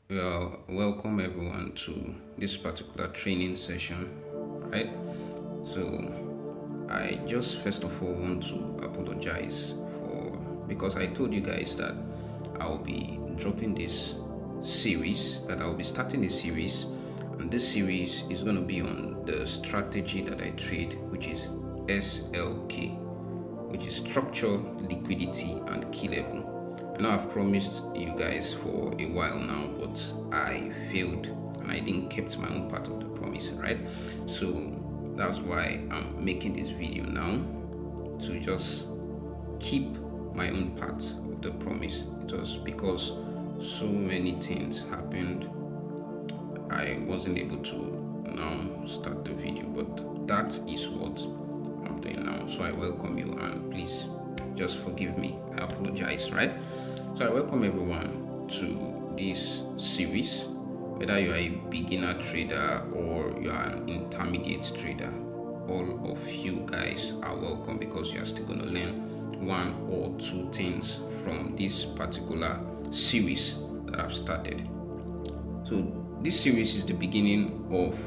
Well, welcome everyone to this particular training session, right? So, I just first of all want to apologize for because I told you guys that I'll be dropping this series, that I'll be starting a series, and this series is going to be on the strategy that I trade, which is SLK, which is structure, liquidity, and key level. I know I've promised you guys for a while now, but I failed and I didn't keep my own part of the promise, right? So that's why I'm making this video now to just keep my own part of the promise. It was because so many things happened, I wasn't able to now start the video, but that is what I'm doing now. So I welcome you and please just forgive me. I apologize, right? So I welcome everyone to this series, whether you are a beginner trader or you are an intermediate trader. All of you guys are welcome because you are still going to learn one or two things from this particular series that I've started. So this series is the beginning of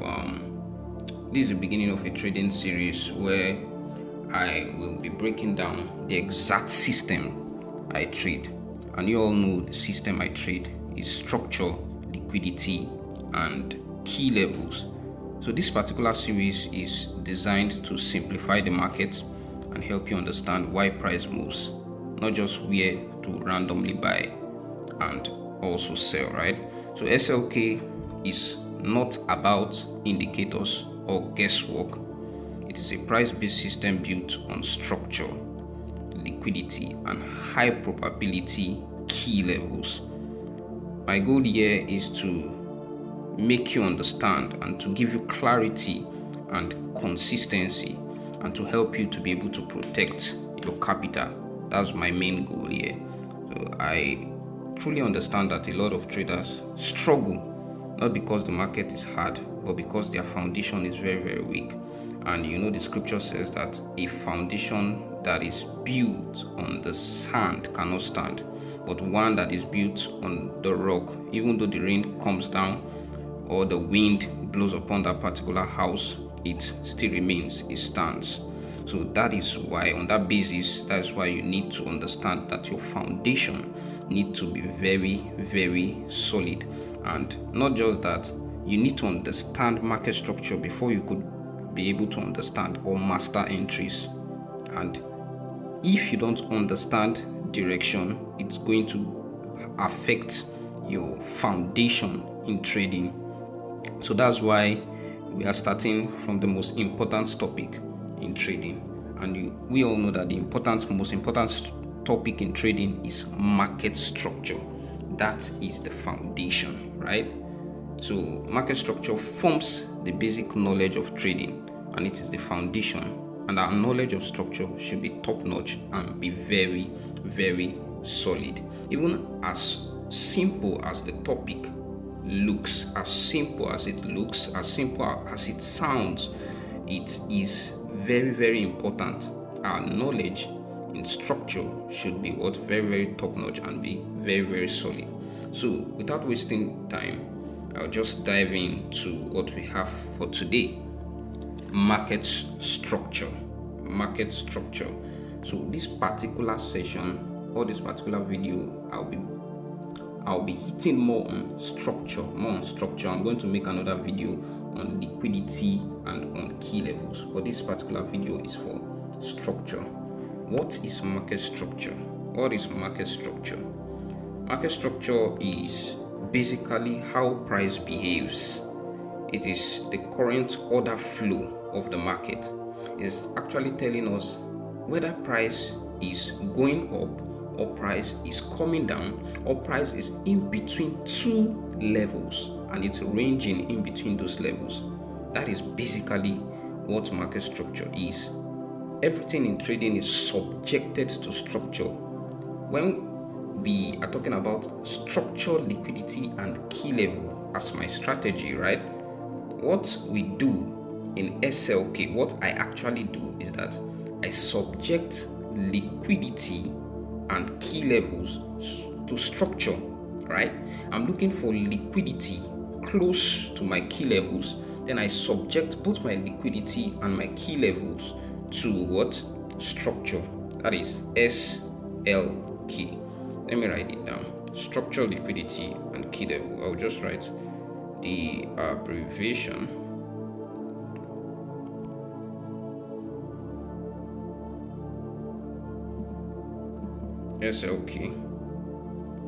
a trading series where I will be breaking down the exact system I trade. And you all know the system I trade is structure, liquidity, and key levels. So this particular series is designed to simplify the market and help you understand why price moves, not just where to randomly buy and also sell, right? So SLK is not about indicators or guesswork. It is a price-based system built on structure, liquidity, and high probability key levels. My goal here is to make you understand and to give you clarity and consistency and to help you to be able to protect your capital. That's my main goal here. So I truly understand that a lot of traders struggle, not because the market is hard, but because their foundation is very, very weak. And you know, the scripture says that a foundation that is built on the sand cannot stand, but one that is built on the rock, even though the rain comes down or the wind blows upon that particular house, it still remains, it stands. So that is why, on that basis, that is why you need to understand that your foundation need to be very, very solid. And not just that, you need to understand market structure before you could be able to understand or master entries. And if you don't understand direction, it's going to affect your foundation in trading. So that's why we are starting from the most important topic in trading. And we all know that the most important topic in trading is market structure. That is the foundation, right? So market structure forms the basic knowledge of trading and it is the foundation. And our knowledge of structure should be top notch and be very, very solid. Even as simple as the topic looks, as simple as it looks, as simple as it sounds, it is very, very important. Our knowledge in structure should be very, very top notch and be very, very solid. So without wasting time, I'll just dive into what we have for today. Market structure. So this particular session or this particular video, I'll be hitting more on structure. I'm going to make another video on liquidity and on key levels, but this particular video is for structure. What is market structure? Market structure is basically how price behaves. It is the current order flow of the market. It's actually telling us whether price is going up or price is coming down or price is in between two levels and it's ranging in between those levels. That is basically what market structure is. Everything in trading is subjected to structure. When we are talking about structure, liquidity, and key level as my strategy, right? What we do in SLK, what I actually do is that I subject liquidity and key levels to structure right? I'm looking for liquidity close to my key levels. Then I subject both my liquidity and my key levels to what? Structure. That is SLK. Let me write it down. Structure, liquidity, and key level. I'll just write the abbreviation. SLK,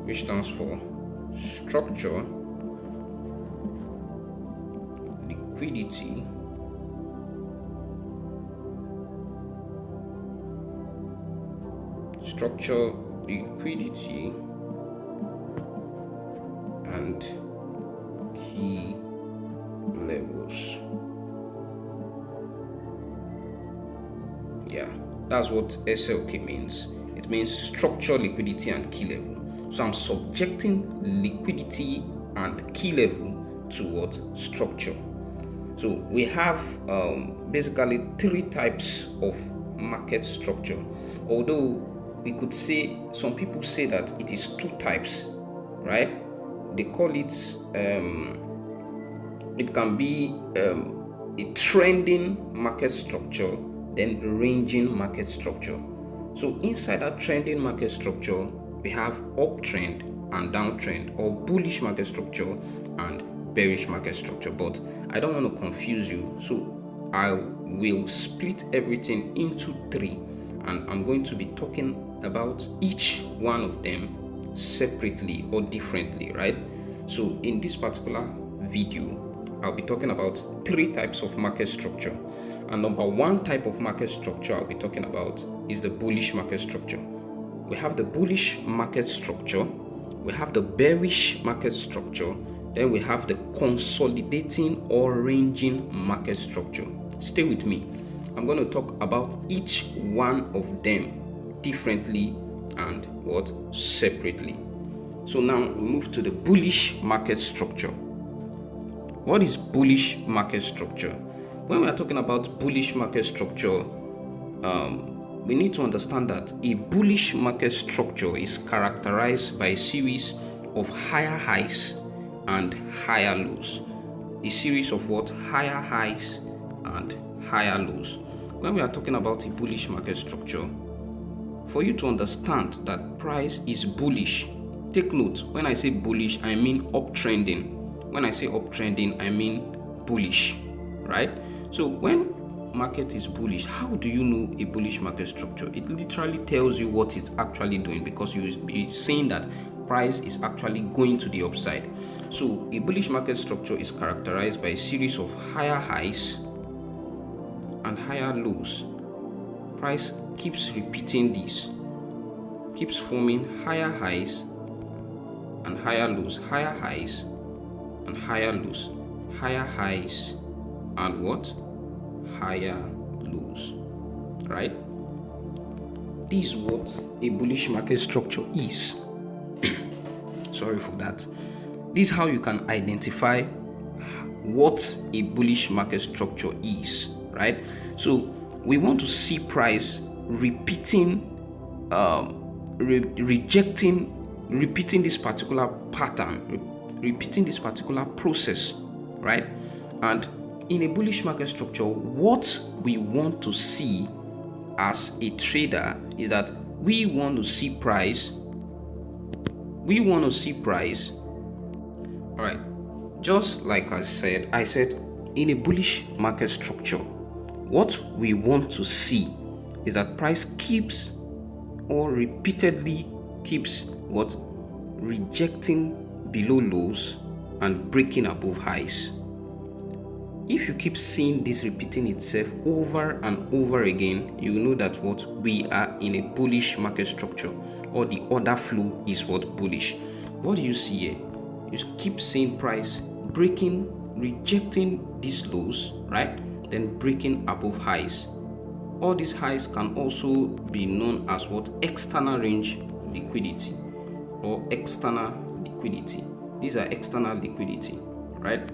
which stands for structure, liquidity, and key levels. Yeah, that's what SLK means. It means structure, liquidity, and key level. So I'm subjecting liquidity and key level to what? Structure. So we have basically 3 types of market structure. Although we could say, some people say that it is 2 types, right? They call it, it can be a trending market structure, then ranging market structure. So inside that trending market structure, we have uptrend and downtrend, or bullish market structure and bearish market structure. But I don't want to confuse you, so I will split everything into 3, and I'm going to be talking about each one of them separately or differently, right? So in this particular video, I'll be talking about 3 types of market structure. And number 1 type of market structure I'll be talking about is the bullish market structure. We have the bullish market structure, we have the bearish market structure, then we have the consolidating or ranging market structure. Stay with me. I'm going to talk about each one of them differently and what? Separately. So now we move to the bullish market structure. What is bullish market structure? When we are talking about bullish market structure, we need to understand that a bullish market structure is characterized by a series of higher highs and higher lows. A series of what? Higher highs and higher lows. When we are talking about a bullish market structure, for you to understand that price is bullish, take note, when I say bullish, I mean uptrending. When I say uptrending, I mean bullish, right? So when market is bullish, how do you know a bullish market structure? It literally tells you what it's actually doing, because you be saying that price is actually going to the upside. So a bullish market structure is characterized by a series of higher highs and higher lows. Price keeps repeating this, keeps forming higher highs and higher lows, higher highs and higher lows, higher highs and what? Higher lows, right? This is what a bullish market structure is. Sorry for that. This is how you can identify what a bullish market structure is, right? So we want to see price repeating, repeating this particular pattern, repeating this particular process, right? And in a bullish market structure, what we want to see as a trader is that we want to see price. All right, just like I said in a bullish market structure, what we want to see is that price keeps or repeatedly keeps what? Rejecting below lows and breaking above highs. If you keep seeing this repeating itself over and over again, you know that what? We are in a bullish market structure, or the order flow is what? Bullish. What do you see here? You keep seeing price breaking, rejecting these lows, right? Then breaking above highs. All these highs can also be known as what? External range liquidity or external liquidity. These are external liquidity, right?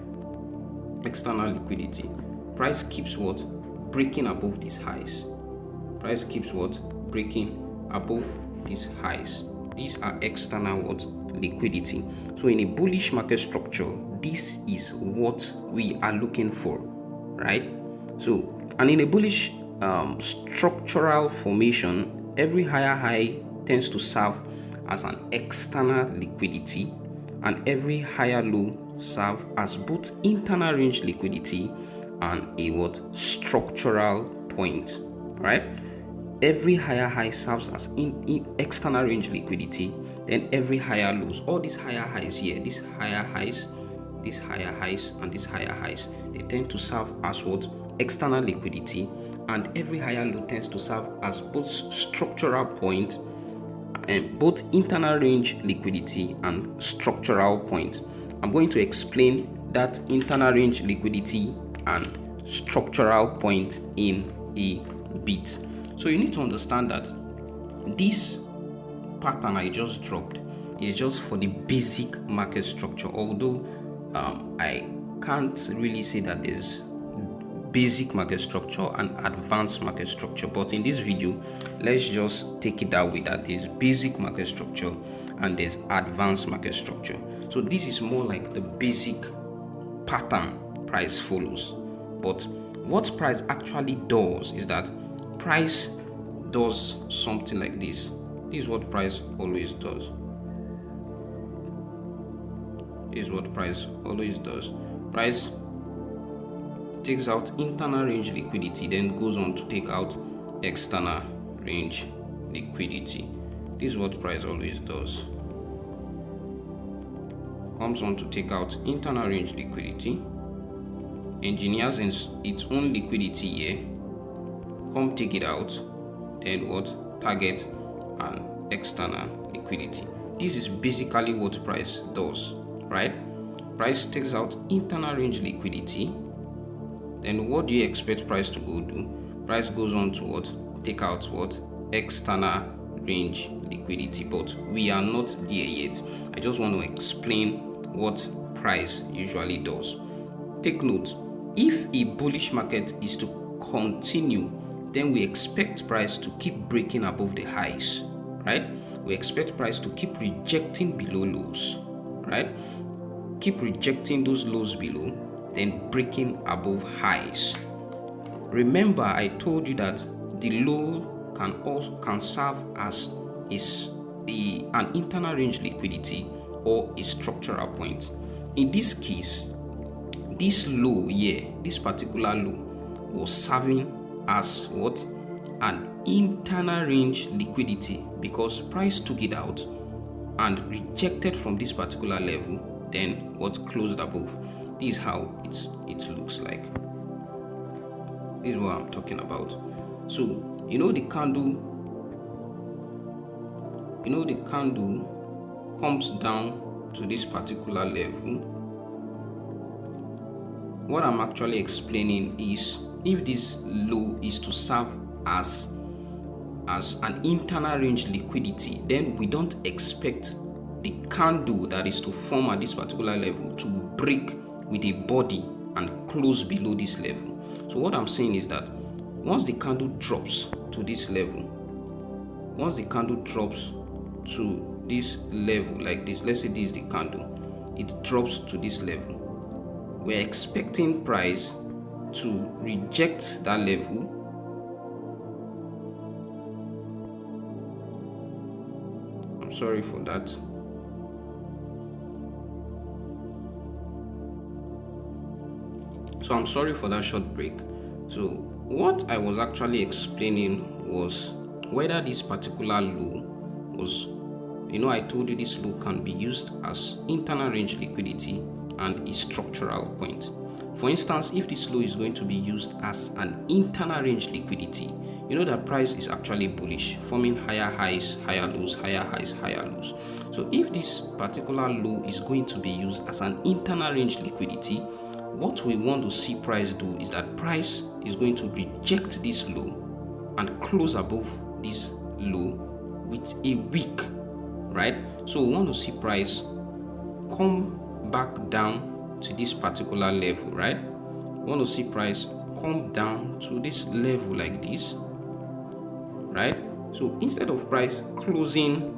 External liquidity. Price keeps what? Breaking above these highs. Price keeps what? Breaking above these highs. These are external what? liquidity. So in a bullish market structure, this is what we are looking for, right? So, and in a bullish structural formation, every higher high tends to serve as an external liquidity, and every higher low serve as both internal range liquidity and a what structural point, right? Every higher high serves as in external range liquidity, then every higher lows, all these higher highs here, these higher highs, these higher highs, and these higher highs, they tend to serve as what external liquidity, and every higher low tends to serve as both structural point and both internal range liquidity and structural point. I'm going to explain that internal range liquidity and structural point in a bit. So you need to understand that this pattern I just dropped is just for the basic market structure, although I can't really say that there's basic market structure and advanced market structure, but in this video let's just take it that way, that there's basic market structure and there's advanced market structure. So this is more like the basic pattern price follows, but what price actually does is that price does something like this. This is what price always does. This is what price always does. Price takes out internal range liquidity, then goes on to take out external range liquidity. This is what price always does. Comes on to take out internal range liquidity, engineers its own liquidity here, come take it out, then what target and external liquidity. This is basically what price does, right? Price takes out internal range liquidity, then what do you expect price to go do? Price goes on to what? Take out what? External range liquidity, but we are not there yet. I just want to explain what price usually does. Take note, if a bullish market is to continue, then we expect price to keep breaking above the highs, right? We expect price to keep rejecting below lows, right? Keep rejecting those lows below, then breaking above highs. Remember, I told you that the low can serve as an internal range liquidity or a structural point. In this case, this low here, this particular low, was serving as what? An internal range liquidity, because price took it out and rejected from this particular level, then what closed above. This is how it looks like. This is what I'm talking about. So you know the candle comes down to this particular level. What I'm actually explaining is, if this low is to serve as an internal range liquidity, then we don't expect the candle that is to form at this particular level to break with a body and close below this level. So what I'm saying is that once the candle drops to this level, once the candle drops to this level like this, let's say this is the candle, it drops to this level, we're expecting price to reject that level, I'm sorry for that. So I'm sorry for that short break. So what I was actually explaining was whether this particular low was, I told you this low can be used as internal range liquidity and a structural point. For instance, if this low is going to be used as an internal range liquidity, you know that price is actually bullish, forming higher highs, higher lows, higher highs, higher lows. So if this particular low is going to be used as an internal range liquidity, what we want to see price do is that price is going to reject this low and close above this low with a wick, right? So we want to see price come back down to this particular level, right? We want to see price come down to this level like this, right? So instead of price closing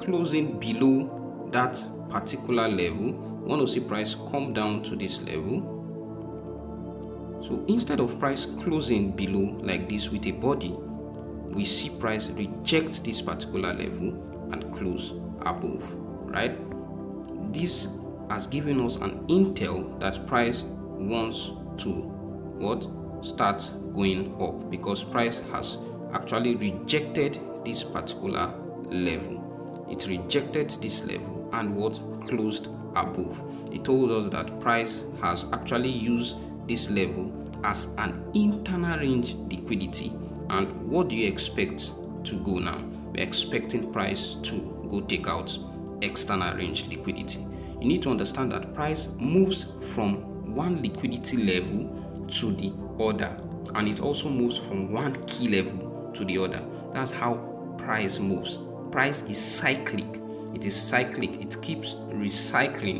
closing below that particular level, we want to see price come down to this level. So instead of price closing below like this with a body, we see price reject this particular level and close above, right? This has given us an intel that price wants to what? Start going up, because price has actually rejected this particular level. It rejected this level and what? Closed above. It told us that price has actually used this level as an internal range liquidity. And what do you expect to go now? We're expecting price to go take out external range liquidity. You need to understand that price moves from one liquidity level to the other, and it also moves from one key level to the other. That's how price moves. Price is cyclic. It is cyclic. It keeps recycling.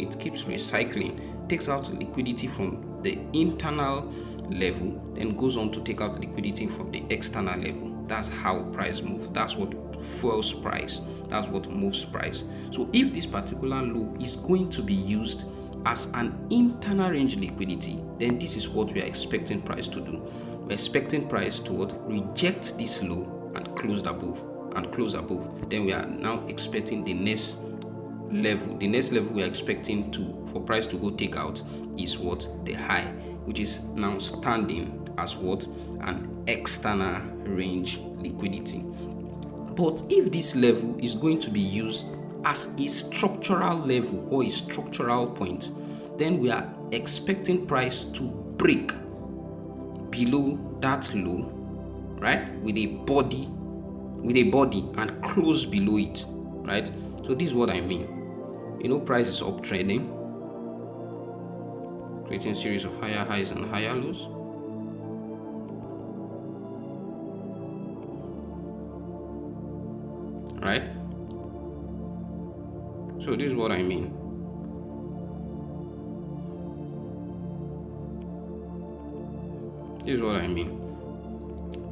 Takes out liquidity from the internal level, then goes on to take out liquidity from the external level. That's how price moves. That's what fuels price. That's what moves price. So if this particular low is going to be used as an internal range liquidity, then this is what we are expecting price to do. We're expecting price to what? Reject this low and close above. Then we are now expecting the next level. The next level we are expecting for price to go take out is what? The high, which is now standing as what? An external range liquidity. But if this level is going to be used as a structural level or a structural point, then we are expecting price to break below that low, right, with a body and close below it, right? So this is what I mean. Price is uptrending, creating a series of higher highs and higher lows. Right? So this is what I mean.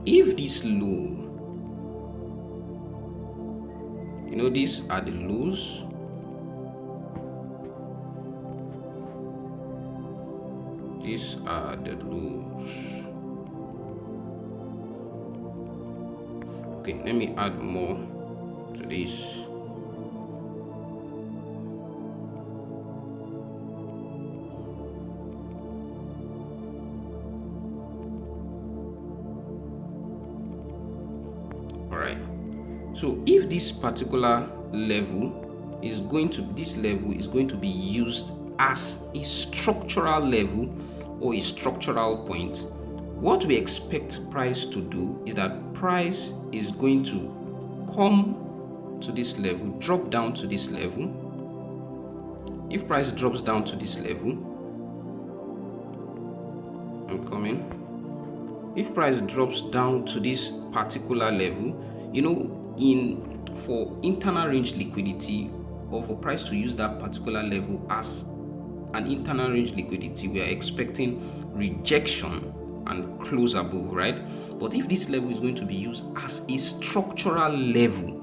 If this low, these are the lows. These are the lows. Okay, let me add more to this. All right. So if this particular level is going to be used as a structural level or a structural point, what we expect price to do is that price is going to come to this level, drop down to this level. If price drops down to this level, if price drops down to this particular level, for internal range liquidity, or for price to use that particular level as an internal range liquidity, we are expecting rejection and close above, right? But if this level is going to be used as a structural level,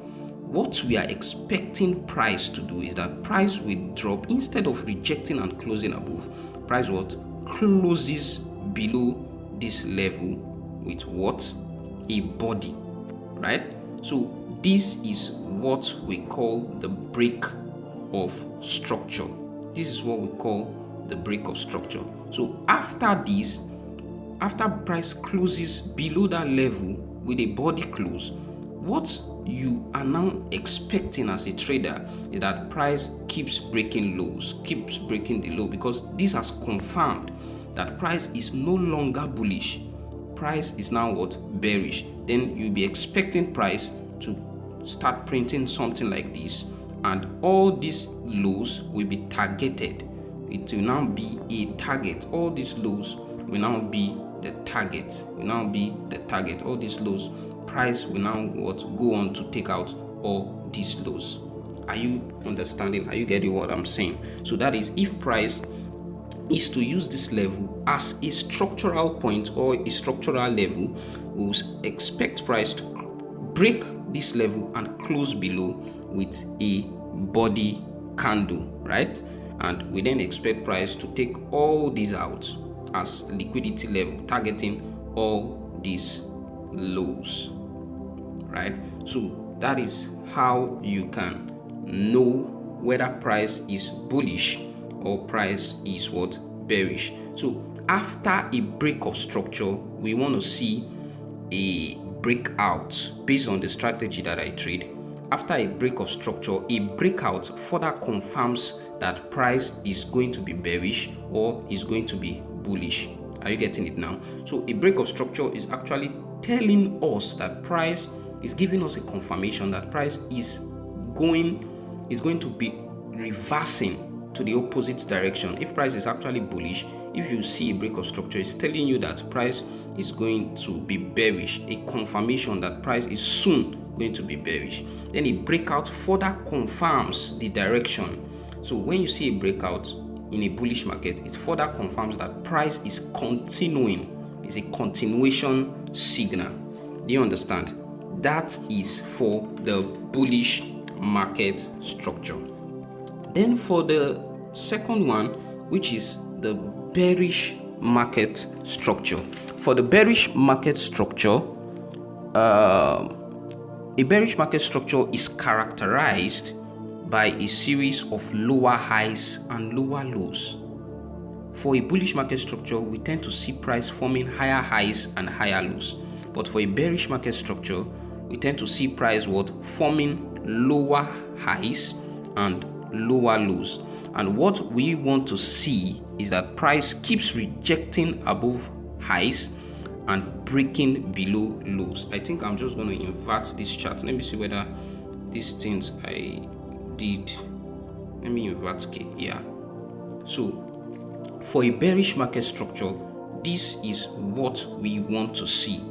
what we are expecting price to do is that price will drop. Instead of rejecting and closing above, price what? Closes below this level with what? A body, right? So this is what we call the break of structure. This is what we call the break of structure. So after this, after price closes below that level with a body close, what you are now expecting as a trader is that price keeps breaking lows, keeps breaking the low, because this has confirmed that price is no longer bullish. Price is now what? Bearish. Then you'll be expecting price to start printing something like this, and all these lows will be targeted. It will now be a target. All these lows will now be the target. All these lows, price will now go on to take out all these lows. Are you understanding? Are you getting what I'm saying? So that is, if price is to use this level as a structural point or a structural level, we will expect price to break this level and close below with a body candle, right? And we then expect price to take all these out as liquidity level, targeting all these lows, right? So that is how you can know whether price is bullish or price is what, bearish. So after a break of structure, we want to see a breakout based on the strategy that I trade. After a break of structure, a breakout further confirms that price is going to be bearish or is going to be bullish. Are you getting it now? So a break of structure is actually telling us that price is giving us a confirmation that price is going to be reversing to the opposite direction. If price is actually bullish, if you see a break of structure, it's telling you that price is going to be bearish, a confirmation that price is soon going to be bearish. Then a breakout further confirms the direction. So when you see a breakout in a bullish market, it further confirms that price is continuing. It's a continuation signal. Do you understand? That is for the bullish market structure. Then for the second one, which is the bearish market structure. For the bearish market structure, a bearish market structure is characterized by a series of lower highs and lower lows. For a bullish market structure, we tend to see price forming higher highs and higher lows. But for a bearish market structure, we tend to see price forming lower highs and lower lows. And what we want to see is that price keeps rejecting above highs and breaking below lows. I think I'm just going to invert this chart. Let me see whether these things I did. Let me invert K. Yeah. So for a bearish market structure, this is what we want to see.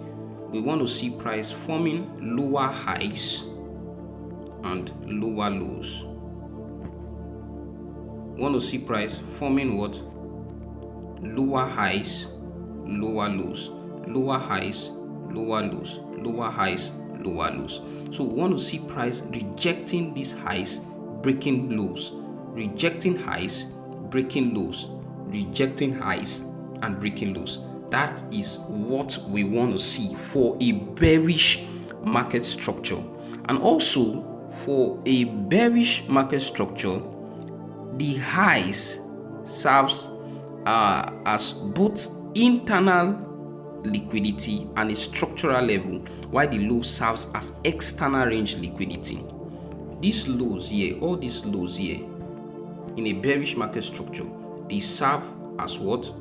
We want to see price forming lower highs and lower lows. We want to see price forming what? Lower highs, lower lows, lower highs, lower lows, lower highs, lower lows. So we want to see price rejecting these highs, breaking lows, rejecting highs, breaking lows, rejecting highs and breaking lows. That is what we want to see for a bearish market structure. And also for a bearish market structure, the highs serves as both internal liquidity and a structural level, while the low serves as external range liquidity. These lows here, all these lows here in a bearish market structure, they serve as what?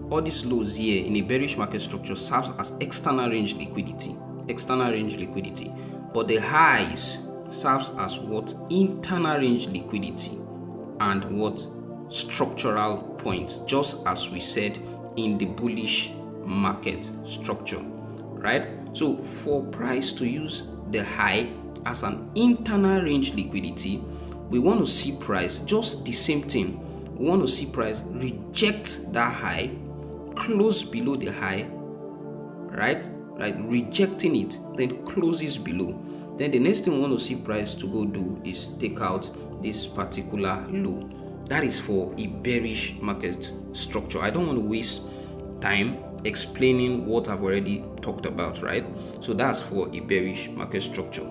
All these lows here in a bearish market structure serves as external range liquidity. External range liquidity. But the highs serves as what? Internal range liquidity and what? Structural points, just as we said in the bullish market structure, right? So for price to use the high as an internal range liquidity, we want to see price just the same thing. We want to see price reject that high, close below the high, right, rejecting it, then closes below. Then the next thing we want to see price to go do is take out this particular low. That is for a bearish market structure. I don't want to waste time explaining what I've already talked about, right? So that's for a bearish market structure.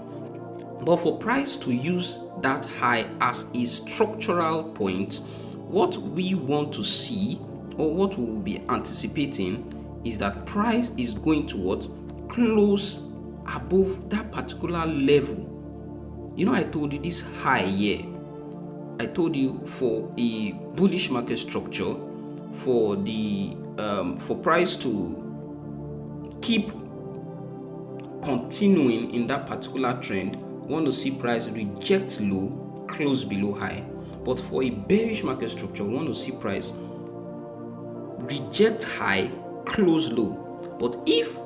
But for price to use that high as a structural point, what we want to see, or what we will be anticipating, is that price is going to what? Close above that particular level. You know, I told you this high here. I told you for a bullish market structure, for the for price to keep continuing in that particular trend, we want to see price reject low, close below high. But for a bearish market structure, we want to see price reject high, close low. But if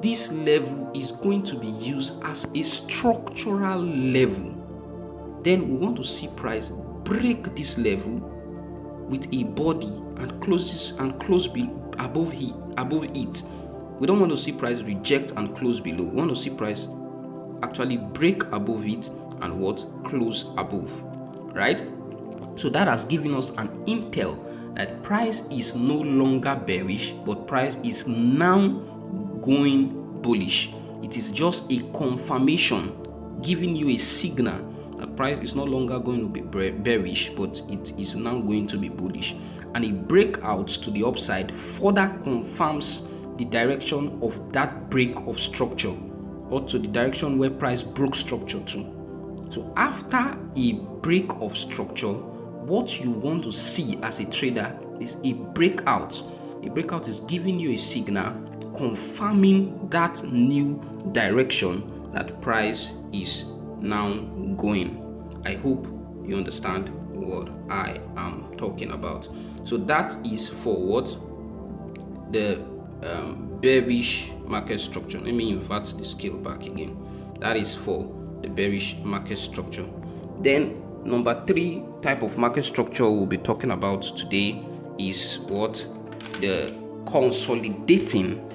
this level is going to be used as a structural level, then we want to see price break this level with a body and close above it. We don't want to see price reject and close below. We want to see price actually break above it and what? Close above, right? So that has given us an intel that price is no longer bearish, but price is now going bullish. It is just a confirmation giving you a signal that price is no longer going to be bearish, but it is now going to be bullish. And a breakout to the upside further confirms the direction of that break of structure, or to the direction where price broke structure to. So after a break of structure, what you want to see as a trader is a breakout. A breakout is giving you a signal confirming that new direction that price is now going. I hope you understand what I am talking about. So that is for what? The bearish market structure. Let me invert the scale back again. That is for the bearish market structure. Then number 3 type of market structure we'll be talking about today is what? The consolidating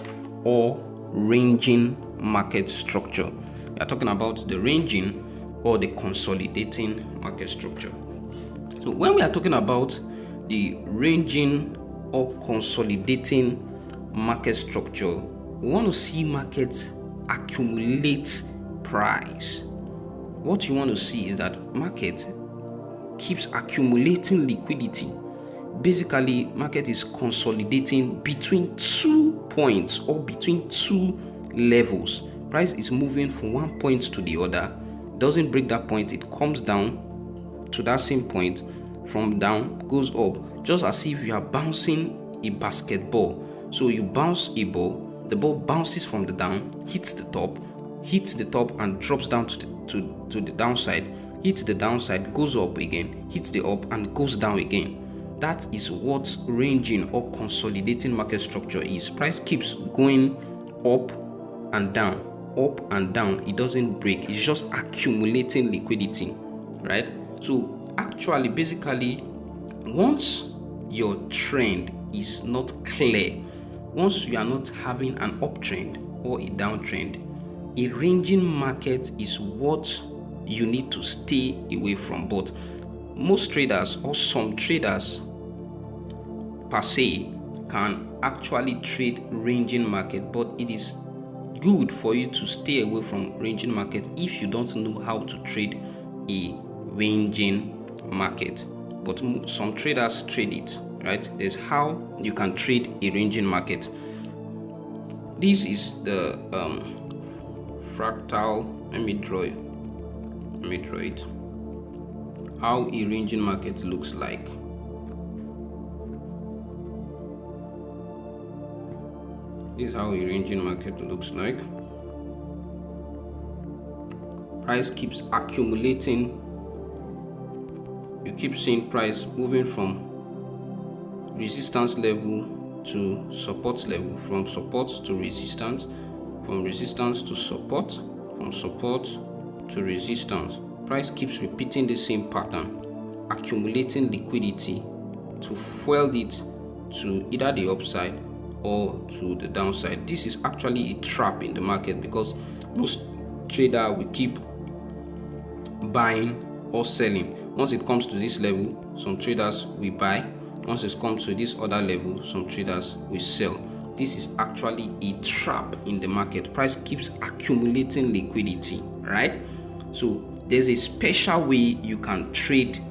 or ranging market structure. We are talking about the ranging or the consolidating market structure. So when we are talking about the ranging or consolidating market structure, we want to see markets accumulate price. What you want to see is that market keeps accumulating liquidity. Basically, market is consolidating between 2 points or between 2 levels. Price is moving from one point to the other. It doesn't break that point, it comes down to that same point. From down goes up, just as if you are bouncing a basketball. So you bounce a ball, the ball bounces from the down, hits the top and drops down to the downside, hits the downside, goes up again, hits the up and goes down again. That is what ranging or consolidating market structure is. Price keeps going up and down, up and down. It doesn't break. It's just accumulating liquidity, right? So actually, basically, once your trend is not clear, once you are not having an uptrend or a downtrend, a ranging market is what you need to stay away from. But most traders, or some traders per se, can actually trade ranging market, but it is good for you to stay away from ranging market if you don't know how to trade a ranging market. But some traders trade it, right? There's how you can trade a ranging market. This is the fractal. Let me draw it. How a ranging market looks like. This is how a ranging market looks like. Price keeps accumulating. You keep seeing price moving from resistance level to support level, from support to resistance, from resistance to support, from support to resistance. Price keeps repeating the same pattern, accumulating liquidity to fuel it to either the upside or to the downside. This is actually a trap in the market, because most trader will keep buying or selling. Once it comes to this level, some traders will buy. Once it comes to this other level, some traders will sell. This is actually a trap in the market. Price keeps accumulating liquidity, right? So there's a special way you can trade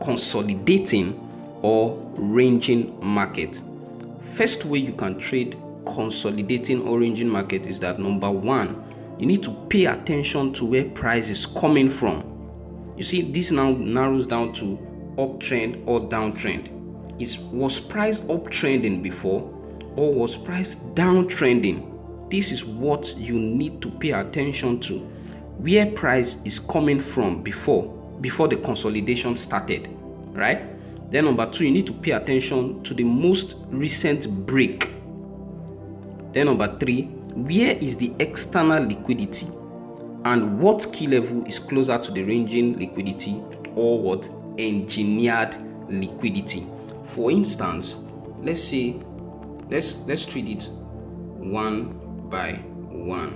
consolidating or ranging market. First way you can trade consolidating or ranging market is that, number 1, you need to pay attention to where price is coming from. You see, this now narrows down to uptrend or downtrend. Was price uptrending before, or was price downtrending? This is what you need to pay attention to, where price is coming from before the consolidation started, right? Then number 2, you need to pay attention to the most recent break. Then number 3, where is the external liquidity, and what key level is closer to the ranging liquidity, or what engineered liquidity. For instance, let's say let's treat it one by one.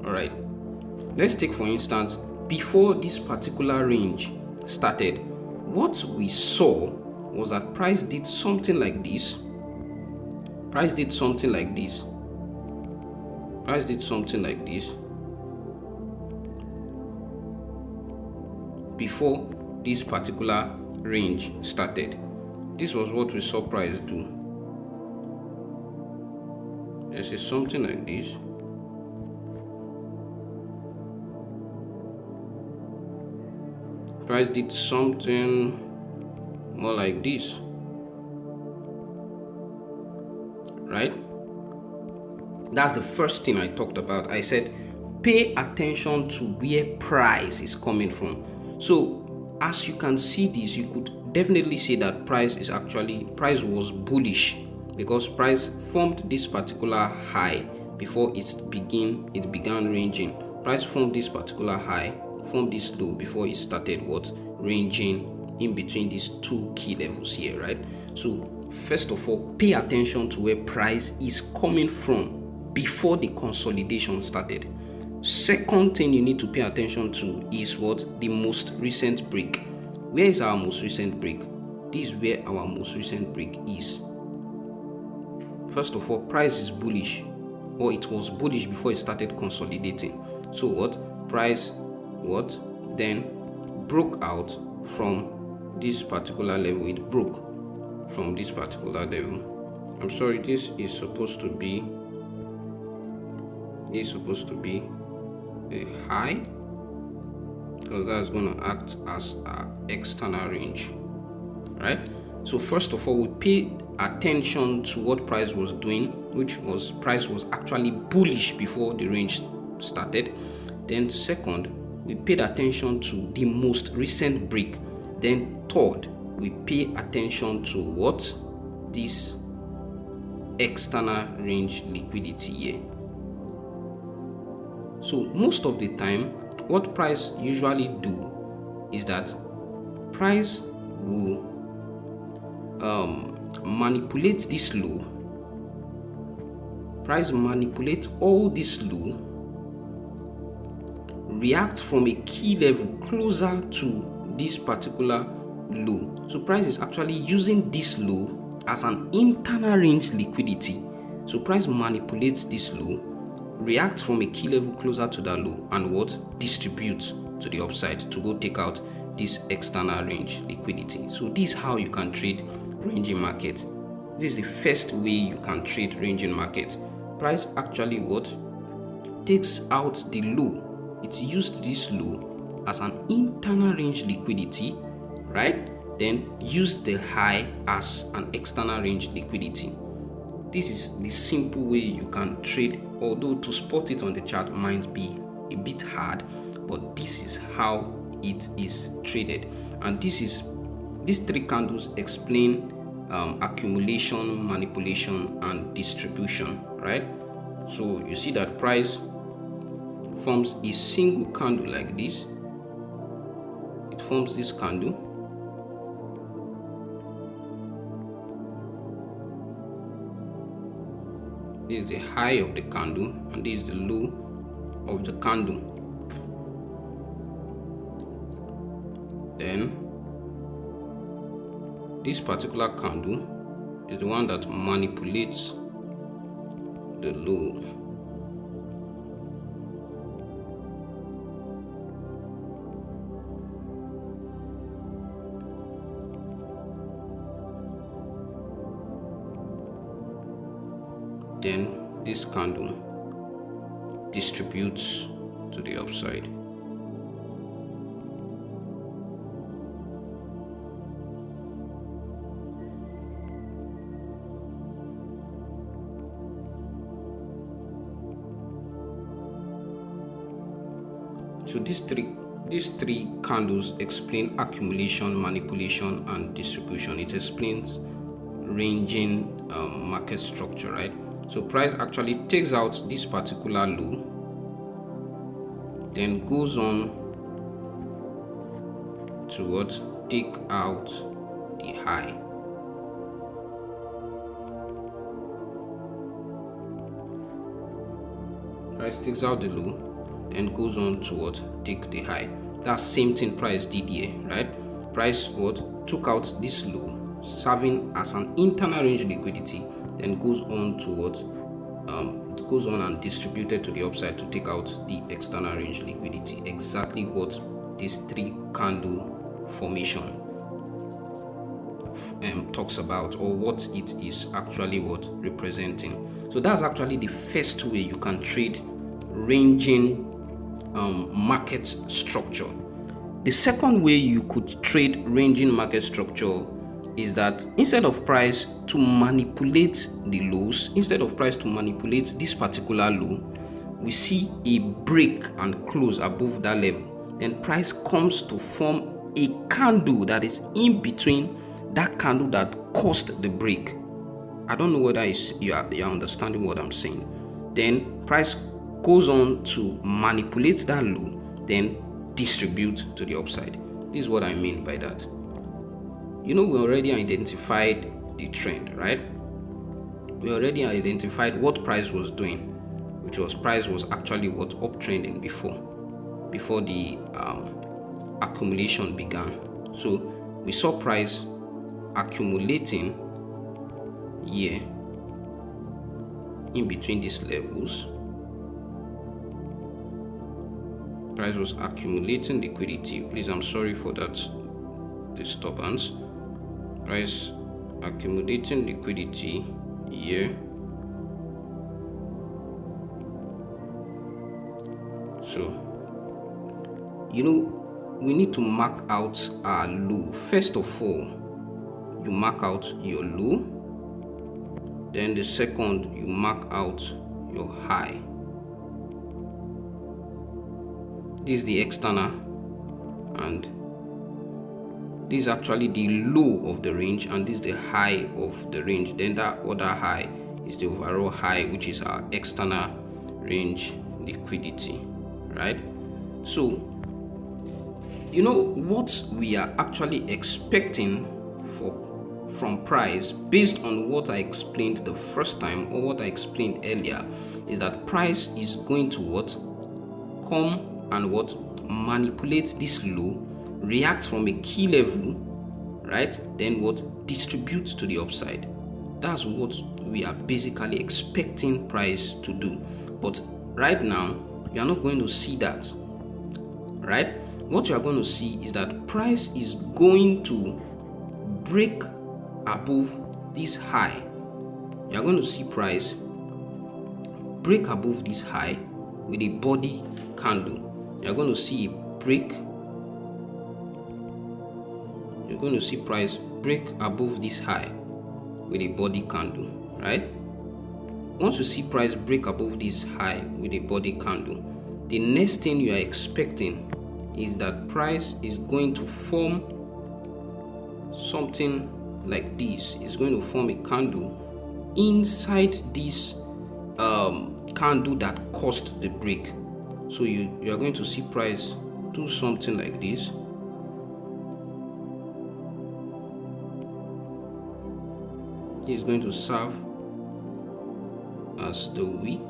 All right, Let's take for instance, before this particular range started, what we saw was that price did something like this. Price did something like this. Price did something like this before this particular range started. This was what we saw price do. Let's say something like this. Price did something more like this, right? That's the first thing I talked about. I said pay attention to where price is coming from. So as you can see this, you could definitely say that price was bullish, because price formed this particular high before it began ranging. Price formed this particular high, formed this low before it started ranging in between these two key levels here, right? So first of all, pay attention to where price is coming from before the consolidation started. Second thing you need to pay attention to is the most recent break. Where is our most recent break? This is where our most recent break is. First of all, price is bullish, or it was bullish before it started consolidating. So price then broke out from this particular level. It broke from this particular level. I'm sorry, this is supposed to be a high, because that's going to act as our external range, right? So first of all, we paid attention to what price was doing, which was price was actually bullish before the range started. Then second, we paid attention to the most recent break. Then third, we pay attention to this external range liquidity here. So most of the time, what price usually do is that price will manipulate this low. Price manipulate all this low, react from a key level closer to this particular low. So price is actually using this low as an internal range liquidity. So price manipulates this low, react from a key level closer to that low, and distribute to the upside to go take out this external range liquidity. So this is how you can trade ranging market. This is the first way you can trade ranging market. Price actually takes out the low. It used this low as an internal range liquidity, right? Then use the high as an external range liquidity. This is the simple way you can trade, although to spot it on the chart might be a bit hard, but this is how it is traded. And these three candles explain accumulation, manipulation, and distribution, right? So you see that price forms a single candle like this. It forms this candle. This is the high of the candle, and this is the low of the candle. Then this particular candle is the one that manipulates the low. Then this candle distributes to the upside. So these three candles explain accumulation, manipulation, and distribution. It explains ranging market structure, right? So price actually takes out this particular low, then goes on to take out the high. Price takes out the low, then goes on to what? Take the high. That same thing price did here, right? Price what? Took out this low, serving as an internal range liquidity, then goes on to what? It goes on and distributed to the upside to take out the external range liquidity. Exactly what this 3 candle formation talks about, or what it is actually what representing. So that's actually the first way you can trade ranging market structure. The second way you could trade ranging market structure is that instead of price to manipulate the lows, instead of price to manipulate this particular low, we see a break and close above that level. Then price comes to form a candle that is in between that candle that caused the break. I don't know whether you are understanding what I'm saying. Then price goes on to manipulate that low, then distribute to the upside. This is what I mean by that. We already identified the trend, right? We already identified what price was doing, which was price was actually what uptrending before the accumulation began. So we saw price accumulating here in between these levels. Price was accumulating liquidity. Please, I'm sorry for that disturbance. Price accumulating liquidity here. So, we need to mark out our low. First of all, you mark out your low. Then the second, you mark out your high. This is the external, and this is actually the low of the range, and this is the high of the range. Then that other high is the overall high, which is our external range liquidity, right? So what we are actually expecting from price, based on what I explained the first time, or what I explained earlier, is that price is going to what? Come and what? Manipulate this low, react from a key level, right? Then what? Distribute to the upside. That's what we are basically expecting price to do. But right now, you are not going to see that, right? What you are going to see is that price is going to break above this high. You are going to see price break above this high with a body candle. You're going to see a break. You're going to see price break above this high with a body candle, right? Once you see price break above this high with a body candle, the next thing you are expecting is that price is going to form something like this. It's going to form a candle inside this candle that caused the break. So you are going to see price do something like this. This is going to serve as the wick.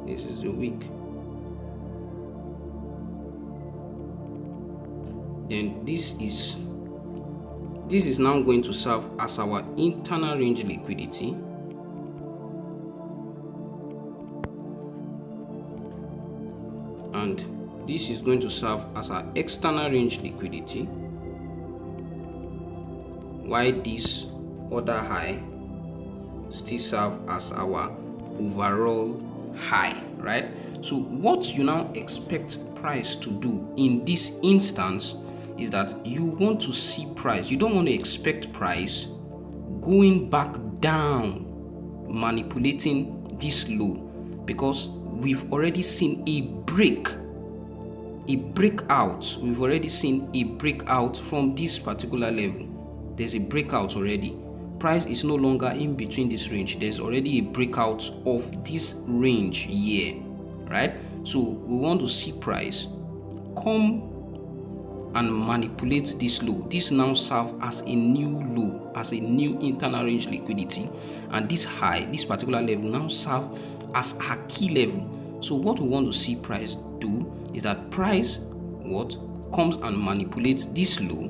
This is the wick. Then this is now going to serve as our internal range liquidity. And this is going to serve as our external range liquidity, while this other high still serve as our overall high, right? So what you now expect price to do in this instance is that you want to see price. You don't want to expect price going back down, manipulating this low, because we've already seen a breakout. We've already seen a breakout from this particular level. There's a breakout already. Price is no longer in between this range. There's already a breakout of this range here, right? So we want to see price come and manipulate this low, this now serve as a new low, as a new internal range liquidity, and this high, this particular level, now serve as a key level. So what we want to see price do is that price what comes and manipulates this low,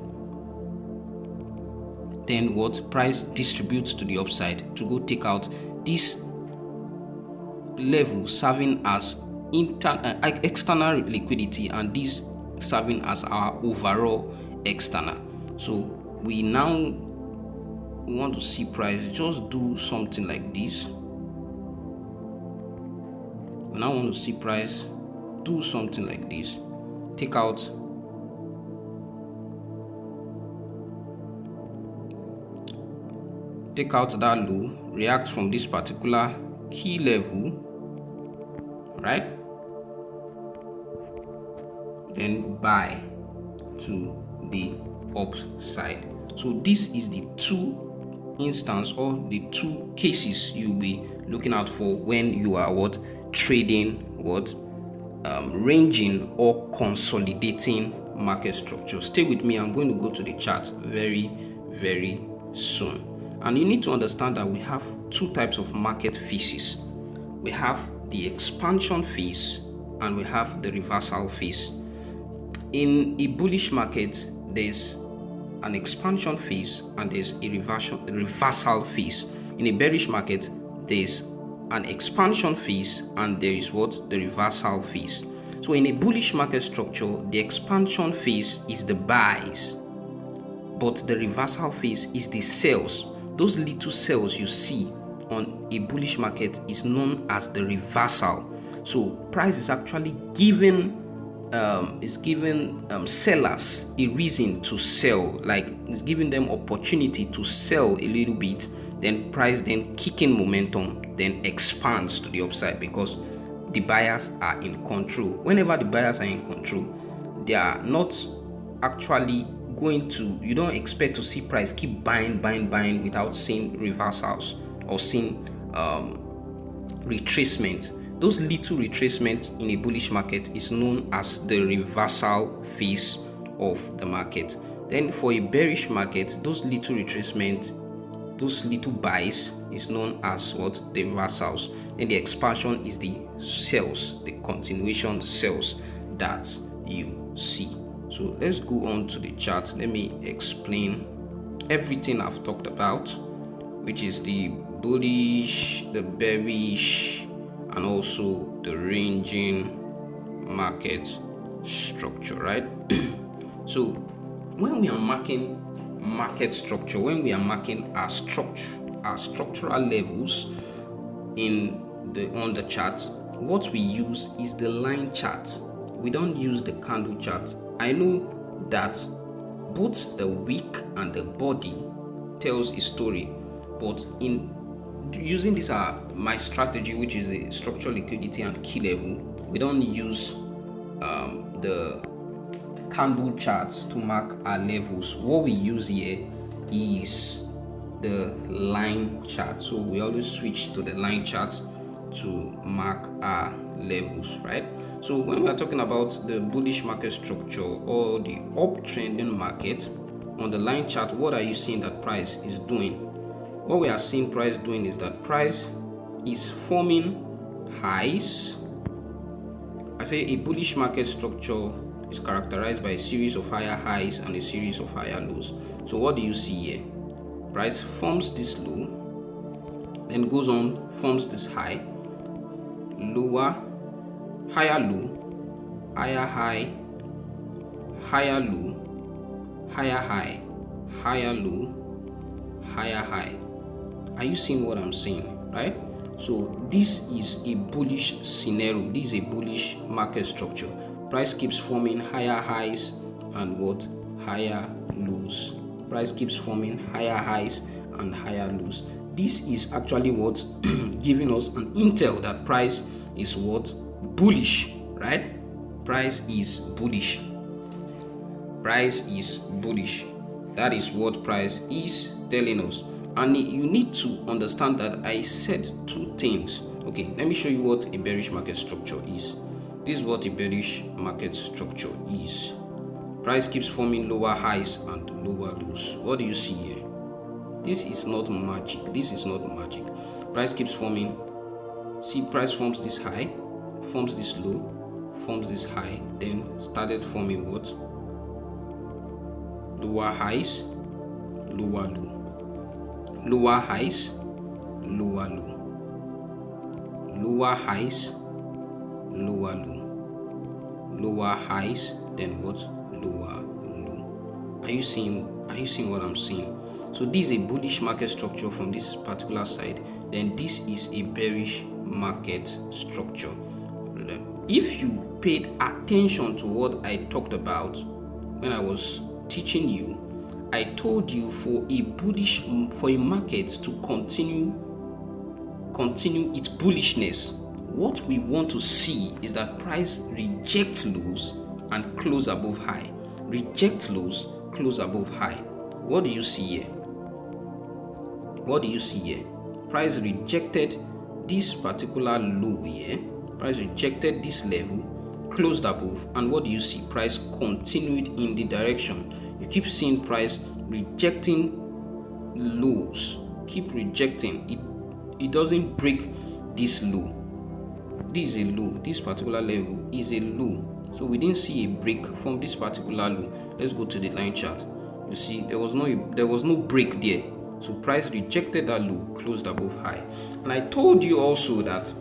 then what price distributes to the upside to go take out this level serving as external liquidity, and this serving as our overall external. So we now want to see price just do something like this. We now want to see price do something like this, take out that low, react from this particular key level, right? Then buy to the upside. So this is the two instances or the two cases you'll be looking out for when you are trading ranging or consolidating market structure. Stay with me. I'm going to go to the chart very, very soon. And you need to understand that we have two types of market phases. We have the expansion phase and we have the reversal phase. In a bullish market, there's an expansion phase and there's a reversal phase. In a bearish market, there's an expansion phase and there is the reversal phase. So in a bullish market structure, the expansion phase is the buys, but the reversal phase is the sells. Those little sells you see on a bullish market is known as the reversal. So price is actually giving sellers a reason to sell, like it's giving them opportunity to sell a little bit, then price then kicking momentum, then expands to the upside because the buyers are in control. Whenever the buyers are in control, they are not actually you don't expect to see price keep buying without seeing reversals or seeing retracement. Those little retracements in a bullish market is known as the reversal phase of the market. Then for a bearish market, those little retracements, those little buys is known as the reversals. Then the expansion is the sales, the continuation sales that you see. So let's go on to the chart. Let me explain everything I've talked about, which is the bullish, the bearish, and also the ranging market structure, right? So when we are marking market structure, when we are marking our structural levels on the chart, what we use is the line chart. We don't use the candle chart. I know that both the wick and the body tells a story, but in using this my strategy, which is the structural liquidity and key level, we don't use the candle charts to mark our levels. What we use here is the line chart. So we always switch to the line chart to mark our levels, right? So when we are talking about the bullish market structure or the uptrending market, on the line chart, what are you seeing that price is doing? What we are seeing price doing is that price is forming highs. I say a bullish market structure is characterized by a series of higher highs and a series of higher lows. So what do you see here? Price forms this low, then goes on, forms this high, lower, higher low, higher high, higher low, higher high, higher low, higher high. Are you seeing what I'm saying, right? So this is a bullish scenario. This is a bullish market structure. Price keeps forming higher highs and higher lows. Price keeps forming higher highs and higher lows. This is actually giving us an intel that price is bullish, right? Price is bullish. Price is bullish. That is what price is telling us. And you need to understand that I said two things. Okay, let me show you what a bearish market structure is. This is what a bearish market structure is. Price keeps forming lower highs and lower lows. What do you see here? This is not magic. This is not magic. Price keeps forming. See, price forms this high, forms this low, forms this high, then started forming what? Lower highs, lower low. Lower highs, lower low. Lower highs, lower low. Lower highs, then what? Lower low. Are you seeing what I'm seeing? So this is a bullish market structure from this particular side, then this is a bearish market structure. If you paid attention to what I talked about when I was teaching you, I told you for a market to continue its bullishness, what we want to see is that price rejects lows and close above high. Reject lows, close above high. What do you see here? What do you see here? Price rejected this particular low here. Price rejected this level, closed above, and what do you see? Price continued in the direction. You keep seeing price rejecting lows. Keep rejecting. It doesn't break this low. This is a low. This particular level is a low. So we didn't see a break from this particular low. Let's go to the line chart. You see, there was no break there. So price rejected that low, closed above high. And I told you also that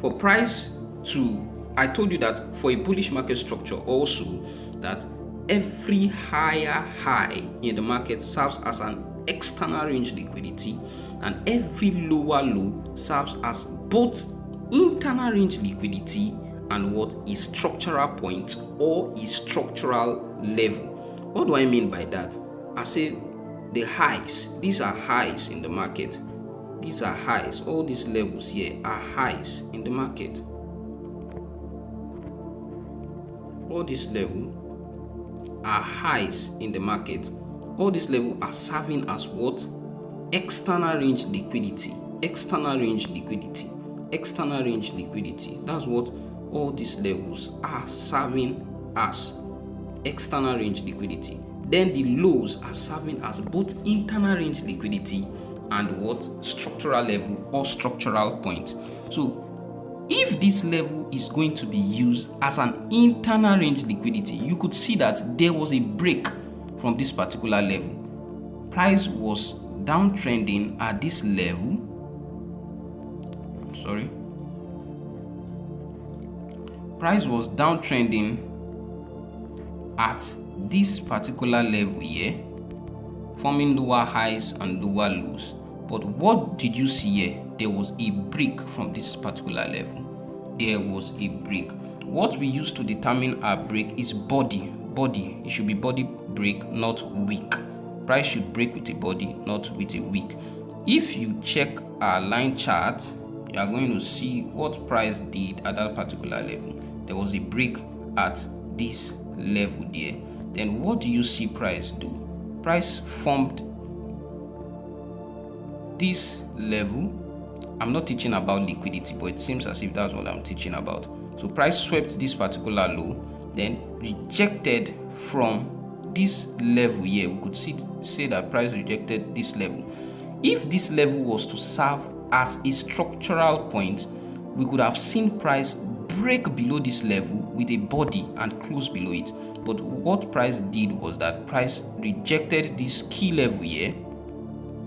for a bullish market structure also, that every higher high in the market serves as an external range liquidity, and every lower low serves as both internal range liquidity and what is structural point or a structural level. What do I mean by that? I say the highs, these are highs in the market. These are highs. All these levels here are highs in the market. All these levels are highs in the market. All these levels are serving as what? External range liquidity. External range liquidity. External range liquidity. That's what all these levels are serving as. External range liquidity. Then the lows are serving as both internal range liquidity and what? Structural level or structural point. So if this level is going to be used as an internal range liquidity, you could see that there was a break from this particular level. Price was downtrending at this level. Price was downtrending at this particular level here, forming lower highs and lower lows. But what did you see here? There was a break from this particular level. There was a break. What we use to determine our break is body. It should be body break, not wick. Price should break with a body, not with a wick. If you check our line chart, you are going to see what price did at that particular level. There was a break at this level there. Then what do you see price do? Price formed this level. I'm not teaching about liquidity, but it seems as if that's what I'm teaching about. So price swept this particular low, then rejected from this level here. We could say that price rejected this level. If this level was to serve as a structural point, we could have seen price break below this level with a body and close below it. But what price did was that price rejected this key level here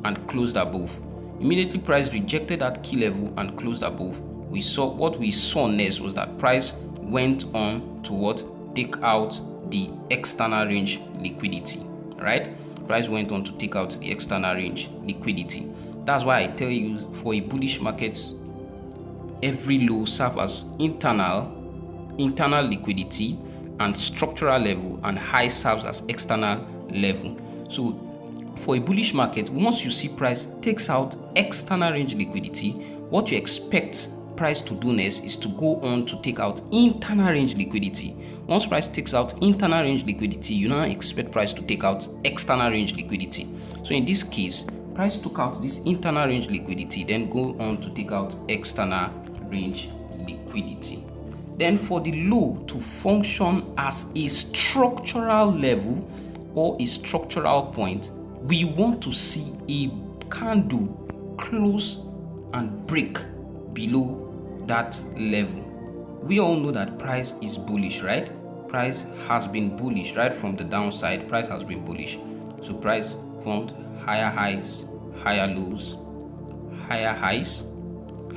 and closed above. Immediately price rejected that key level and closed above. What we saw next was that price went on to what? Take out the external range liquidity, right? Price went on to take out the external range liquidity. That's why I tell you, for a bullish market, every low serves as internal liquidity and structural level, and high serves as external level. So for a bullish market, once you see price takes out external range liquidity, what you expect price to do next is to go on to take out internal range liquidity. Once price takes out internal range liquidity, you now expect price to take out external range liquidity. So in this case, price took out this internal range liquidity, then go on to take out external range liquidity. Then for the low to function as a structural level or a structural point, we want to see a candle close and break below that level. We all know that price is bullish, right? Price has been bullish right from the downside. Price has been bullish. So price formed higher highs, higher lows, higher highs,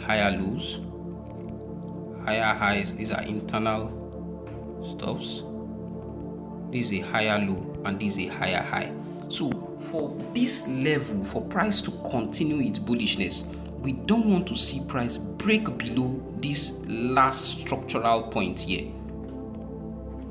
higher lows, higher highs. These are internal stuffs. This is a higher low and this is a higher high. So for this level, for price to continue its bullishness, we don't want to see price break below this last structural point here.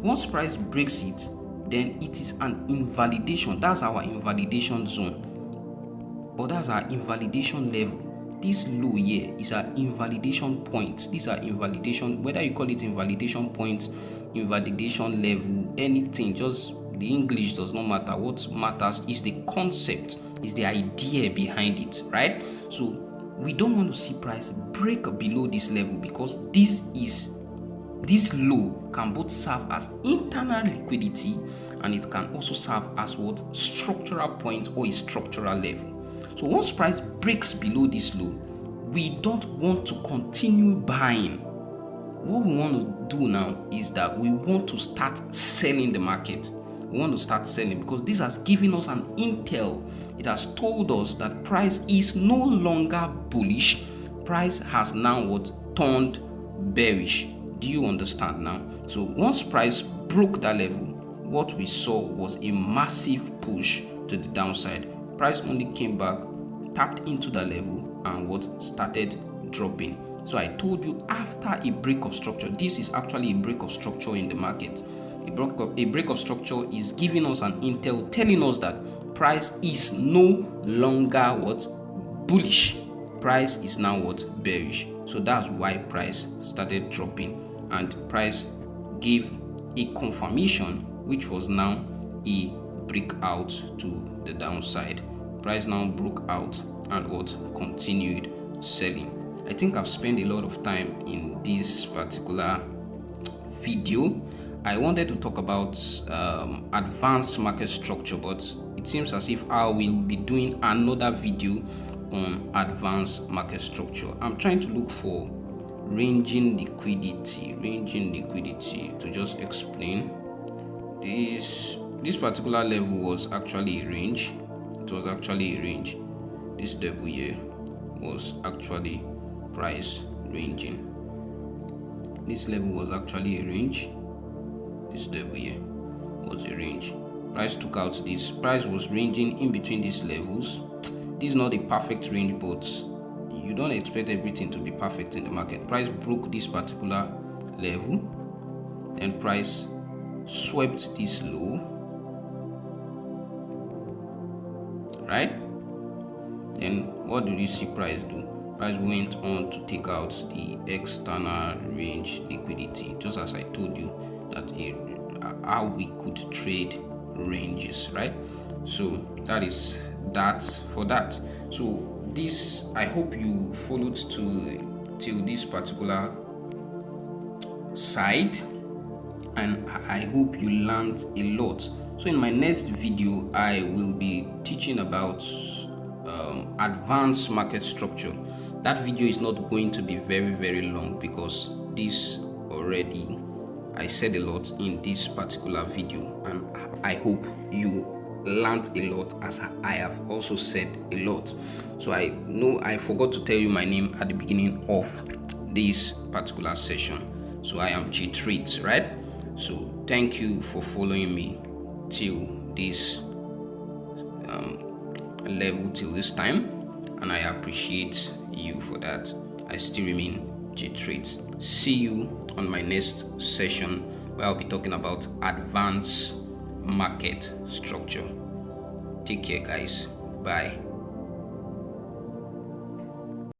Once price breaks it, then it is an invalidation. That's our invalidation zone, or that's our invalidation level. This low here is our invalidation point. These are invalidation, whether you call it invalidation point, invalidation level, anything, just the English does not matter. What matters is the concept, is the idea behind it, right? So we don't want to see price break below this level, because this low can both serve as internal liquidity and it can also serve as what structural point or a structural level. So once price breaks below this low, we don't want to continue buying. What we want to do now is that we want to start selling the market. We want to start selling because this has given us an intel. It has told us that price is no longer bullish. Price has now what turned bearish. Do you understand now? So once price broke that level, what we saw was a massive push to the downside. Price only came back, tapped into that level, and what started dropping. So I told you, after a break of structure, this is actually a break of structure in the market. A break of structure is giving us an intel telling us that price is no longer what bullish. Price is now what bearish. So that's why price started dropping, and price gave a confirmation, which was now a breakout to the downside. Price now broke out and what continued selling. I think I've spent a lot of time in this particular video. I wanted to talk about advanced market structure, but it seems as if I will be doing another video on advanced market structure. I'm trying to look for ranging liquidity to just explain. This particular level was actually a range. It was actually a range. This level here was actually price ranging. This level was actually a range. This level here was a range. Price took out this. Price was ranging in between these levels. This is not a perfect range, but you don't expect everything to be perfect in the market. Price broke this particular level, then price swept this low, right? Then what did you see price do? Price went on to take out the external range liquidity, just as I told you that how we could trade ranges, right? So that is that for that. So this, I hope you followed till this particular side, and I hope you learned a lot. So in my next video, I will be teaching about advanced market structure. That video is not going to be very long, because this already I said a lot in this particular video, and I hope you learned a lot, as I have also said a lot. So I know I forgot to tell you my name at the beginning of this particular session. So I am G-Treats, right? So thank you for following me till this level, till this time, and I appreciate you for that. I still remain G-Treats. See you on my next session, where I'll be talking about advanced market structure. Take care, guys. Bye.